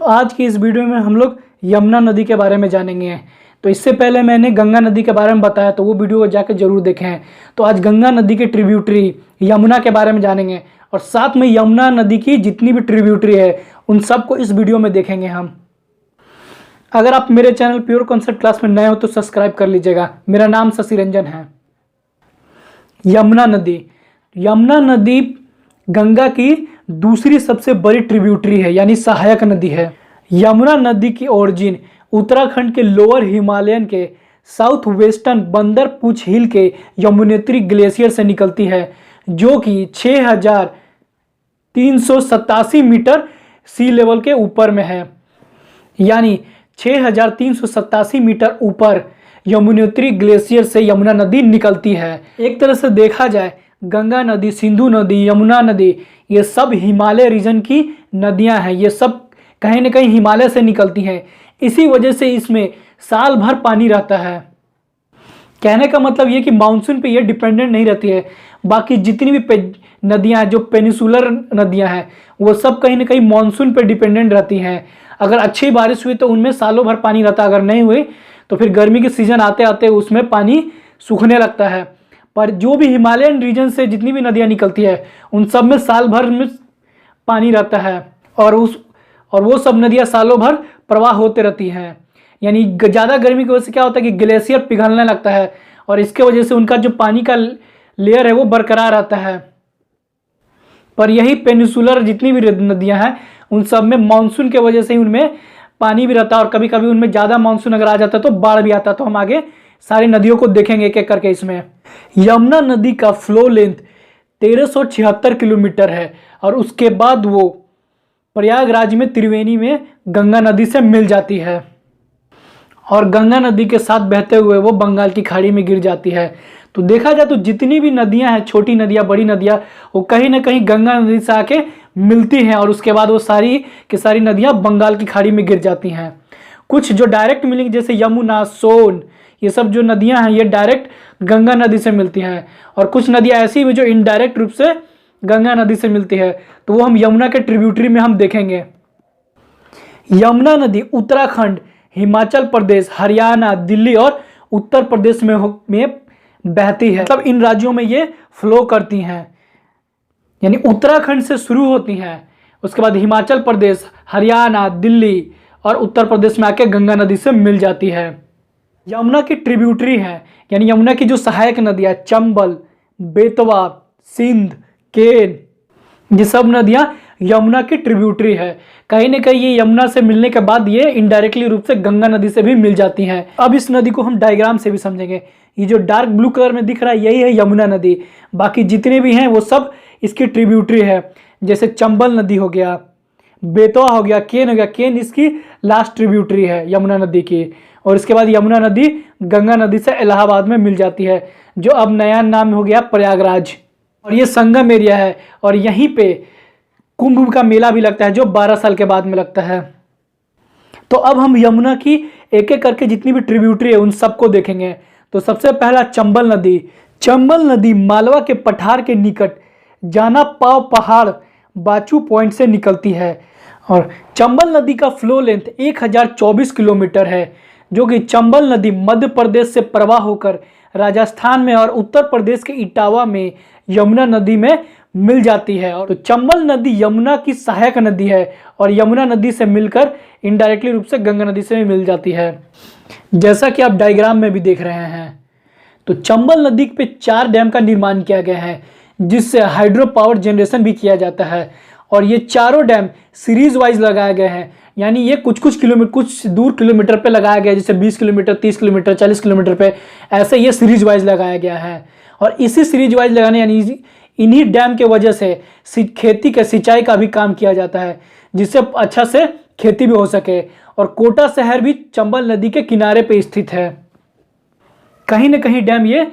आज की इस वीडियो में हम लोग यमुना नदी के बारे में जानेंगे। तो इससे पहले मैंने गंगा नदी के बारे में बताया, तो वो वीडियो को जाकर जरूर देखें। तो आज गंगा नदी के ट्रिब्यूटरी यमुना के बारे में जानेंगे और साथ में यमुना नदी की जितनी भी ट्रिब्यूटरी है उन सबको इस वीडियो में देखेंगे हम। अगर आप मेरे चैनल प्योर कॉन्सेप्ट क्लास में नए हो तो सब्सक्राइब कर लीजिएगा। मेरा नाम शशि रंजन है। यमुना नदी गंगा की दूसरी सबसे बड़ी ट्रिब्यूटरी है, यानी सहायक नदी है। यमुना नदी की ओरिजिन उत्तराखंड के लोअर हिमालयन के साउथ वेस्टर्न बंदरपूछ हिल के यमुनोत्री ग्लेशियर से निकलती है, जो कि 6387 मीटर सी लेवल के ऊपर में है। यानी 6387 मीटर ऊपर यमुनोत्री ग्लेशियर से यमुना नदी निकलती है। एक तरह से देखा जाए गंगा नदी, सिंधु नदी, यमुना नदी, ये सब हिमालय रीजन की नदियां हैं। ये सब कहीं ना कहीं हिमालय से निकलती हैं। इसी वजह से इसमें साल भर पानी रहता है। कहने का मतलब ये कि मानसून पे ये डिपेंडेंट नहीं रहती है। बाकी जितनी भी नदियां हैं, जो पेनिसुलर नदियां हैं, वो सब कहीं ना कहीं मानसून पे डिपेंडेंट रहती हैं। अगर अच्छी बारिश हुई तो उनमें सालों भर पानी रहता है, अगर नहीं हुई तो फिर गर्मी के सीजन आते आते उसमें पानी सूखने लगता है। पर जो भी हिमालयन रीजन से जितनी भी नदियां निकलती है उन सब में साल भर में पानी रहता है और वो सब नदियां सालों भर प्रवाह होते रहती हैं। यानी ज़्यादा गर्मी की वजह से क्या होता है कि ग्लेशियर पिघलने लगता है और इसके वजह से उनका जो पानी का लेयर है वो बरकरार रहता है। पर यही पेनिसुलर जितनी भी नदियां हैं उन सब में मानसून के वजह से ही उनमें पानी भी रहता है और कभी कभी उनमें ज़्यादा मानसून अगर आ जाता है तो बाढ़ भी आता है। तो हम आगे सारी नदियों को देखेंगे एक एक करके। इसमें यमुना नदी का फ्लो लेंथ 1376 किलोमीटर है और उसके बाद वो प्रयागराज में त्रिवेणी में गंगा नदी से मिल जाती है और गंगा नदी के साथ बहते हुए वो बंगाल की खाड़ी में गिर जाती है। तो देखा जाए तो जितनी भी नदियां हैं, छोटी नदियां, बड़ी नदियां, वो कहीं ना कहीं गंगा नदी से आके मिलती हैं और उसके बाद वो सारी की सारी नदियां बंगाल की खाड़ी में गिर जाती हैं। कुछ जो डायरेक्ट मिलेंगी जैसे यमुना, सोन, ये सब जो नदियां हैं ये डायरेक्ट गंगा नदी से मिलती हैं और कुछ नदियां ऐसी भी जो इनडायरेक्ट रूप से गंगा नदी से मिलती है। तो वो हम यमुना के ट्रिब्यूटरी में हम देखेंगे। यमुना नदी उत्तराखंड, हिमाचल प्रदेश, हरियाणा, दिल्ली और उत्तर प्रदेश में बहती है। मतलब इन राज्यों में ये फ्लो करती हैं। यानी उत्तराखंड से शुरू होती हैं, उसके बाद हिमाचल प्रदेश, हरियाणा, दिल्ली और उत्तर प्रदेश में आके गंगा नदी से मिल जाती है। यमुना की ट्रिब्यूटरी है, यानी यमुना की जो सहायक नदियां चंबल, बेतवा, सिंध, केन, ये सब नदियां यमुना की ट्रिब्यूटरी है। कहीं ना कहीं ये यमुना से मिलने के बाद ये इनडायरेक्टली रूप से गंगा नदी से भी मिल जाती हैं। अब इस नदी को हम डायग्राम से भी समझेंगे। ये जो डार्क ब्लू कलर में दिख रहा है यही है यमुना नदी। बाकी जितने भी हैं वो सब इसकी ट्रिब्यूटरी है। जैसे चंबल नदी हो गया, बेतवा हो गया, केन हो गया। केन इसकी लास्ट ट्रिब्यूटरी है यमुना नदी की। और इसके बाद यमुना नदी गंगा नदी से इलाहाबाद में मिल जाती है, जो अब नया नाम हो गया प्रयागराज। और ये संगम एरिया है और यहीं पे कुंभ का मेला भी लगता है, जो 12 साल के बाद में लगता है। तो अब हम यमुना की एक एक करके जितनी भी ट्रिब्यूटरी है उन सबको देखेंगे। तो सबसे पहला चंबल नदी। चंबल नदी मालवा के पठार के निकट जाना पाव पहाड़ बाचू पॉइंट से निकलती है और चंबल नदी का फ्लो लेंथ 1024 किलोमीटर है, जो कि चंबल नदी मध्य प्रदेश से प्रवाह होकर राजस्थान में और उत्तर प्रदेश के इटावा में यमुना नदी में मिल जाती है। और तो चंबल नदी यमुना की सहायक नदी है और यमुना नदी से मिलकर इनडायरेक्टली रूप से गंगा नदी से भी मिल जाती है, जैसा कि आप डायग्राम में भी देख रहे हैं। तो चंबल नदी पे 4 डैम का निर्माण किया गया है, जिससे हाइड्रो पावर जनरेशन भी किया जाता है और ये चारों डैम सीरीज वाइज लगाए गए हैं। यानी ये कुछ दूर किलोमीटर पे लगाया गया है, जैसे 20 किलोमीटर, 30 किलोमीटर, 40 किलोमीटर पे, ऐसे ये सीरीज वाइज लगाया गया है। और इसी सीरीज वाइज लगाने यानी इन्हीं डैम के वजह से खेती के सिंचाई का भी काम किया जाता है, जिससे अच्छा से खेती भी हो सके। और कोटा शहर भी चंबल नदी के किनारे पे स्थित है। कहीं ना कहीं डैम ये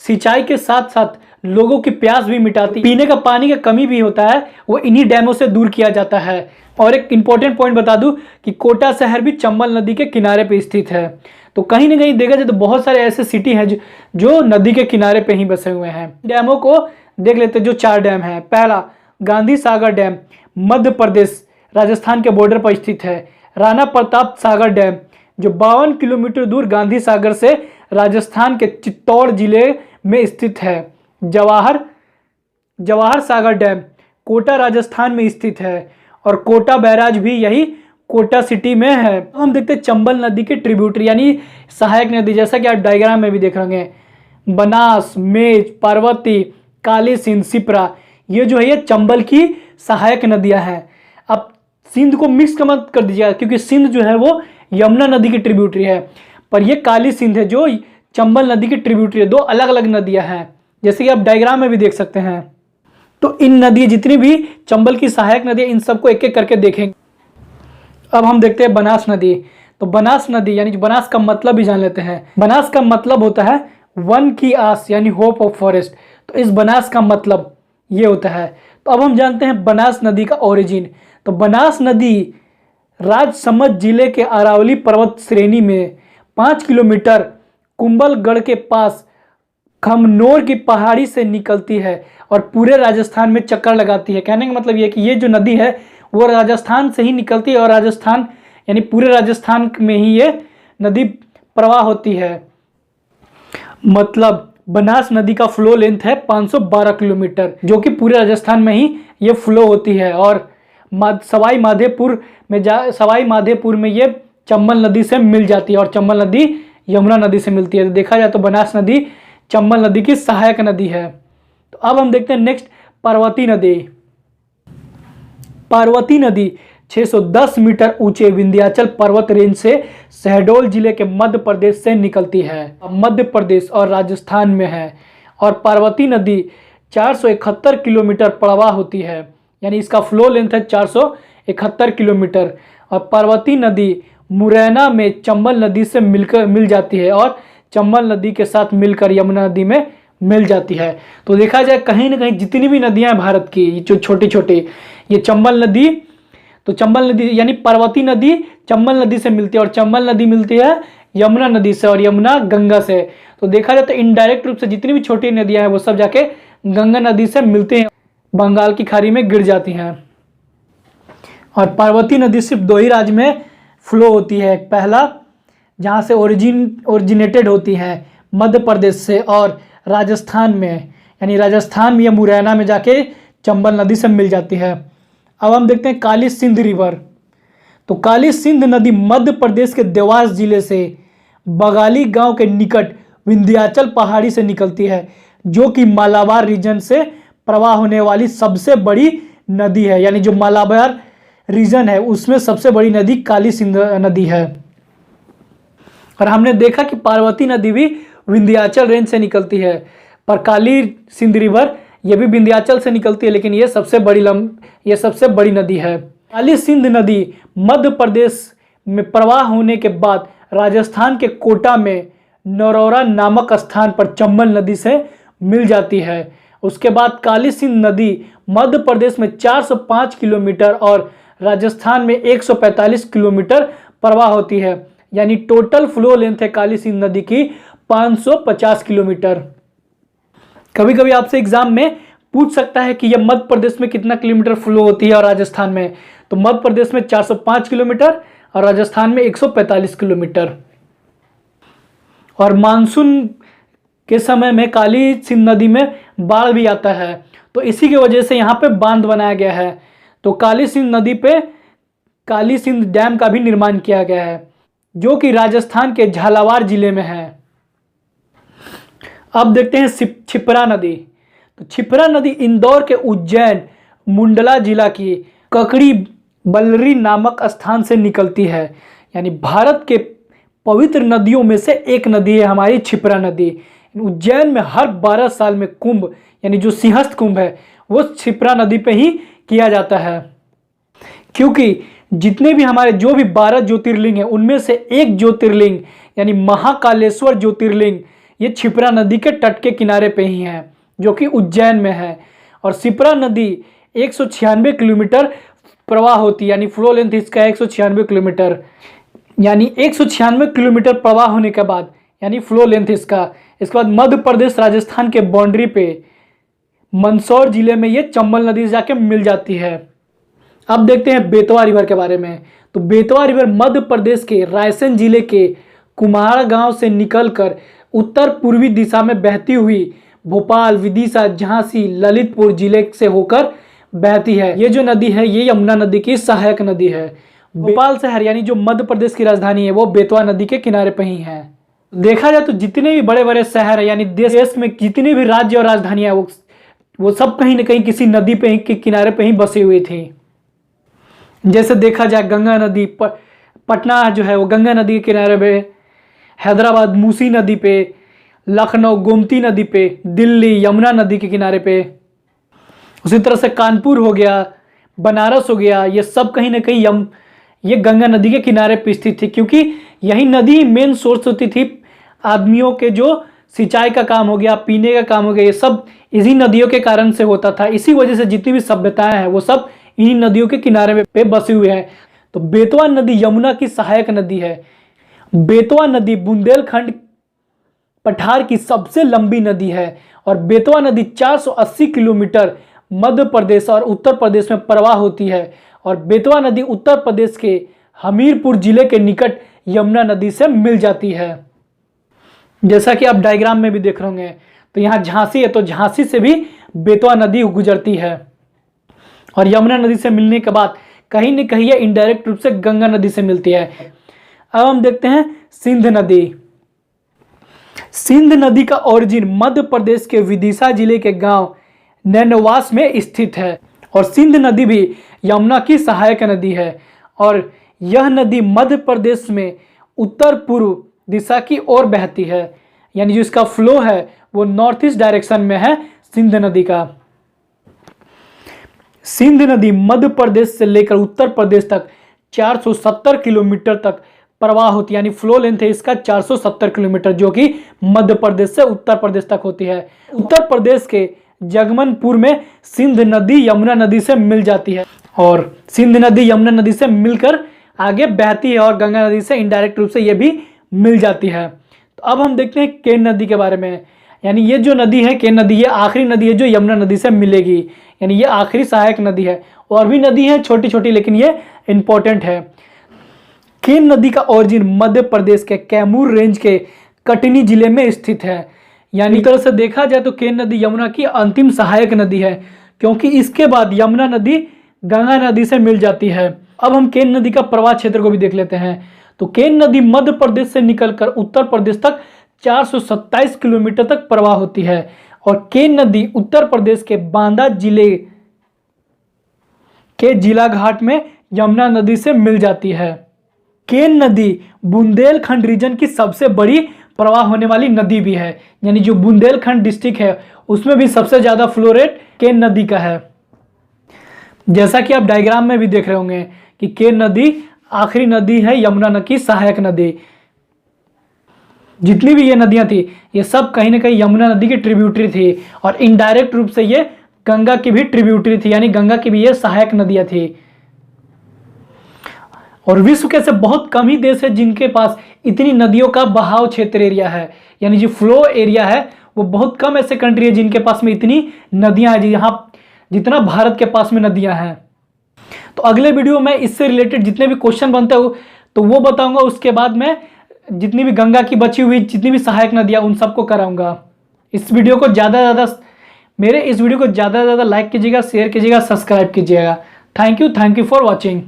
सिंचाई के साथ साथ लोगों की प्यास भी मिटाती, पीने का पानी का कमी भी होता है वो इन्हीं डैमों से दूर किया जाता है। और एक इंपॉर्टेंट पॉइंट बता दूं कि कोटा शहर भी चंबल नदी के किनारे पे स्थित है। तो कहीं ना कहीं देखा जाए तो बहुत सारे ऐसे सिटी हैं जो नदी के किनारे पे ही बसे हुए हैं। डैमों को देख लेते हैं। जो 4 डैम हैं, पहला गांधी सागर डैम मध्य प्रदेश राजस्थान के बॉर्डर पर स्थित है। राणा प्रताप सागर डैम जो 52 किलोमीटर दूर गांधी सागर से राजस्थान के चित्तौड़ जिले में स्थित है। जवाहर सागर डैम कोटा राजस्थान में स्थित है और कोटा बैराज भी यही कोटा सिटी में है। तो हम देखते हैं चंबल नदी के ट्रिब्यूटरी यानी सहायक नदी, जैसा कि आप डायग्राम में भी देख रहे हैं, बनास, मेज, पार्वती, काली सिंध, सिप्रा, ये जो है ये चंबल की सहायक नदियां हैं। अब सिंध को मिक्स मत कर दीजिएगा क्योंकि सिंध जो है वो यमुना नदी की ट्रिब्यूटरी है, पर ये काली सिंध है जो चंबल नदी की ट्रिब्यूटरी है। दो अलग अलग नदियां हैं, जैसे कि आप डायग्राम में भी देख सकते हैं। तो इन नदी जितनी भी चंबल की सहायक नदियां, इन सबको एक एक करके देखेंगे। अब हम देखते हैं बनास नदी। तो बनास नदी यानी बनास का मतलब भी जान लेते हैं। बनास का मतलब होता है वन की आस यानी होप ऑफ फॉरेस्ट। तो इस बनास का मतलब ये होता है। तो अब हम जानते हैं बनास नदी का ओरिजिन। तो बनास नदी राजसमंद जिले के अरावली पर्वत श्रेणी में 5 किलोमीटर कुंभलगढ़ के पास खमनोर की पहाड़ी से निकलती है और पूरे राजस्थान में चक्कर लगाती है। कहने का मतलब ये कि ये जो नदी है वो राजस्थान से ही निकलती है और राजस्थान यानी पूरे राजस्थान में ही ये नदी प्रवाह होती है। मतलब बनास नदी का फ्लो लेंथ है 512 किलोमीटर, जो कि पूरे राजस्थान में ही ये फ्लो होती है। और सवाई माधेपुर में ये चंबल नदी से मिल जाती है और चंबल नदी यमुना नदी से मिलती है। तो देखा जाए तो बनास नदी चंबल नदी की सहायक नदी है। तो अब हम देखते हैं नेक्स्ट पार्वती नदी। पार्वती नदी 610 मीटर ऊंचे विंध्याचल पर्वत रेंज से शहडोल जिले के मध्य प्रदेश से निकलती है। मध्य प्रदेश और राजस्थान में है और पार्वती नदी 471 किलोमीटर प्रवाह होती है, यानी इसका फ्लो लेंथ है 471 किलोमीटर। और पार्वती नदी मुरैना में चंबल नदी से मिल जाती है और चंबल नदी के साथ मिलकर यमुना नदी में मिल जाती है। तो देखा जाए कहीं ना कहीं जितनी भी नदियां हैं भारत की जो छोटी छोटी, ये चंबल नदी, तो चंबल नदी यानी पार्वती नदी चंबल नदी से मिलती है और चंबल नदी मिलती है यमुना नदी से और यमुना गंगा से। तो देखा जाए तो इनडायरेक्ट रूप से जितनी भी छोटी नदियां हैं वो सब जाके गंगा नदी से मिलते हैं, बंगाल की खाड़ी में गिर जाती हैं। और पार्वती नदी सिर्फ दो ही राज्य में फ्लो होती है। पहला जहाँ से ओरिजिनेटेड होती है मध्य प्रदेश से और राजस्थान में, यानी राजस्थान में या मुरैना में जाके चंबल नदी से मिल जाती है। अब हम देखते हैं काली सिंध रिवर। तो काली सिंध नदी मध्य प्रदेश के देवास जिले से बगाली गांव के निकट विंध्याचल पहाड़ी से निकलती है, जो कि मालाबार रीजन से प्रवाह होने वाली सबसे बड़ी नदी है। यानी जो मालाबार रीजन है उसमें सबसे बड़ी नदी काली सिंध नदी है। और हमने देखा कि पार्वती नदी भी विंध्याचल रेंज से निकलती है, पर काली सिंध रिवर ये भी विंध्याचल से निकलती है, लेकिन ये सबसे बड़ी नदी है। काली सिंध नदी मध्य प्रदेश में प्रवाह होने के बाद राजस्थान के कोटा में नरौरा नामक स्थान पर चंबल नदी से मिल जाती है। उसके बाद काली सिंध नदी मध्य प्रदेश में 405 किलोमीटर और राजस्थान में 145 किलोमीटर प्रवाह होती है, यानी टोटल फ्लो लेंथ है काली सिंध नदी की 550 किलोमीटर। कभी कभी आपसे एग्जाम में पूछ सकता है कि यह मध्य प्रदेश में कितना किलोमीटर फ्लो होती है और राजस्थान में, तो मध्य प्रदेश में 405 किलोमीटर और राजस्थान में 145 किलोमीटर। और मानसून के समय में काली सिंध नदी में बाढ़ भी आता है, तो इसी की वजह से यहाँ पे बांध बनाया गया है। तो काली सिंध नदी पे काली सिंध डैम का भी निर्माण किया गया है, जो कि राजस्थान के झालावाड़ जिले में है। अब देखते हैं छिप्रा नदी। तो छिप्रा नदी इंदौर के उज्जैन मुंडला जिला की ककड़ी बलरी नामक स्थान से निकलती है, यानी भारत के पवित्र नदियों में से एक नदी है हमारी छिप्रा नदी। उज्जैन में हर 12 साल में कुंभ यानी जो सिंहस्थ कुंभ है वो छिप्रा नदी पे ही किया जाता है, क्योंकि जितने भी हमारे जो भी 12 ज्योतिर्लिंग हैं उनमें से एक ज्योतिर्लिंग यानी महाकालेश्वर ज्योतिर्लिंग ये छिप्रा नदी के तट के किनारे पे ही है, जो कि उज्जैन में है। और छिप्रा नदी 196 किलोमीटर प्रवाह होती है, यानी फ्लो लेंथ इसका 196 किलोमीटर, यानी 196 किलोमीटर प्रवाह होने के बाद यानी फ्लो लेंथ इसका। इसके बाद मध्य प्रदेश राजस्थान के बाउंड्री पे मंदसौर जिले में ये चंबल नदी से जाके मिल जाती है। अब देखते हैं बेतवा रिवर के बारे में। तो बेतवा रिवर मध्य प्रदेश के रायसेन जिले के कुम्हाड़ा गांव से निकलकर उत्तर पूर्वी दिशा में बहती हुई भोपाल, विदिशा, झांसी, ललितपुर जिले से होकर बहती है। ये जो नदी है ये यमुना नदी की सहायक नदी है। भोपाल शहर यानी जो मध्य प्रदेश की राजधानी है वो बेतवा नदी के किनारे पर ही है। देखा जाए तो जितने भी बड़े बड़े शहर है यानी देश में जितने भी राज्य और राजधानियां वो सब कहीं ना कहीं किसी नदी पे ही के किनारे पे ही बसी हुई थी। जैसे देखा जाए गंगा नदी, पटना जो है वो गंगा नदी के किनारे पे, हैदराबाद मूसी नदी पे, लखनऊ गोमती नदी पे, दिल्ली यमुना नदी के किनारे पे, उसी तरह से कानपुर हो गया, बनारस हो गया, ये सब कहीं ना कहीं ये गंगा नदी के किनारे पे स्थित थी, क्योंकि यही नदी मेन सोर्स होती थी आदमियों के जो सिंचाई का काम हो गया, पीने का काम हो गया, ये सब इसी नदियों के कारण से होता था। इसी वजह से जितनी भी सभ्यताएं हैं वो सब इन्हीं नदियों के किनारे पे बसी हुई है। तो बेतवा नदी यमुना की सहायक नदी है। बेतवा नदी बुंदेलखंड पठार की सबसे लंबी नदी है और बेतवा नदी 480 किलोमीटर मध्य प्रदेश और उत्तर प्रदेश में प्रवाह होती है और बेतवा नदी उत्तर प्रदेश के हमीरपुर जिले के निकट यमुना नदी से मिल जाती है। जैसा कि आप डायग्राम में भी देख रहे होंगे, तो यहाँ झांसी है, तो झांसी से भी बेतवा नदी गुजरती है और यमुना नदी से मिलने के बाद कहीं न कहीं ये इनडायरेक्ट रूप से गंगा नदी से मिलती है। अब हम देखते हैं सिंध नदी। सिंध नदी का ओरिजिन मध्य प्रदेश के विदिशा जिले के गांव नैनवास में स्थित है और सिंध नदी भी यमुना की सहायक नदी है और यह नदी मध्य प्रदेश में उत्तर पूर्व दिशा की ओर बहती है, यानी जो इसका फ्लो है वो नॉर्थ ईस्ट डायरेक्शन में है सिंध नदी का। सिंध नदी मध्य प्रदेश से लेकर उत्तर प्रदेश तक 470 किलोमीटर तक प्रवाह होती है, यानी फ्लो लेंथ है इसका 470 किलोमीटर, जो कि मध्य प्रदेश से उत्तर प्रदेश तक होती है। उत्तर प्रदेश के जगमनपुर में सिंध नदी यमुना नदी से मिल जाती है और सिंध नदी यमुना नदी से मिलकर आगे बहती है और गंगा नदी से इनडायरेक्ट रूप से ये भी मिल जाती है। तो अब हम देखते हैं केन नदी के बारे में। यानी ये जो नदी है केन नदी, ये आखिरी नदी है जो यमुना नदी से मिलेगी, यानी ये आखिरी सहायक नदी है। और भी नदी है छोटी छोटी, लेकिन ये इंपॉर्टेंट है। केन नदी का ओरिजिन मध्य प्रदेश के कैमूर रेंज के कटनी जिले में स्थित है। यानी एक तरह से देखा जाए तो केन नदी यमुना की अंतिम सहायक नदी है, क्योंकि इसके बाद यमुना नदी गंगा नदी से मिल जाती है। अब हम केन नदी का प्रवाह क्षेत्र को भी देख लेते हैं। तो केन नदी मध्य प्रदेश से निकलकर उत्तर प्रदेश तक 427 किलोमीटर तक प्रवाह होती है और केन नदी उत्तर प्रदेश के बांदा जिले के जिला घाट में यमुना नदी से मिल जाती है। केन नदी बुंदेलखंड रीजन की सबसे बड़ी प्रवाह होने वाली नदी भी है, यानी जो बुंदेलखंड डिस्ट्रिक्ट है उसमें भी सबसे ज्यादा फ्लो रेट केन नदी का है। जैसा कि आप डायग्राम में भी देख रहे होंगे कि केन नदी आखिरी नदी है यमुना नदी की सहायक नदी। जितनी भी ये नदियां थी ये सब कहीं ना कहीं यमुना नदी की ट्रिब्यूटरी थी और इनडायरेक्ट रूप से ये गंगा की भी ट्रिब्यूटरी थी, यानी गंगा की भी ये सहायक नदियां थी। और विश्व के ऐसे बहुत कम ही देश है जिनके पास इतनी नदियों का बहाव क्षेत्र एरिया है, यानी जो फ्लो एरिया है वो बहुत कम ऐसे कंट्री है जिनके पास में इतनी नदियां हैं, यहाँ जितना भारत के पास में नदियां हैं। तो अगले वीडियो में इससे रिलेटेड जितने भी क्वेश्चन बनते हो तो वो बताऊंगा। उसके बाद मैं जितनी भी गंगा की बची हुई जितनी भी सहायक नदियां उन सबको कराऊंगा। इस वीडियो को मेरे इस वीडियो को ज़्यादा से ज़्यादा लाइक कीजिएगा, शेयर कीजिएगा, सब्सक्राइब कीजिएगा। Thank you for watching.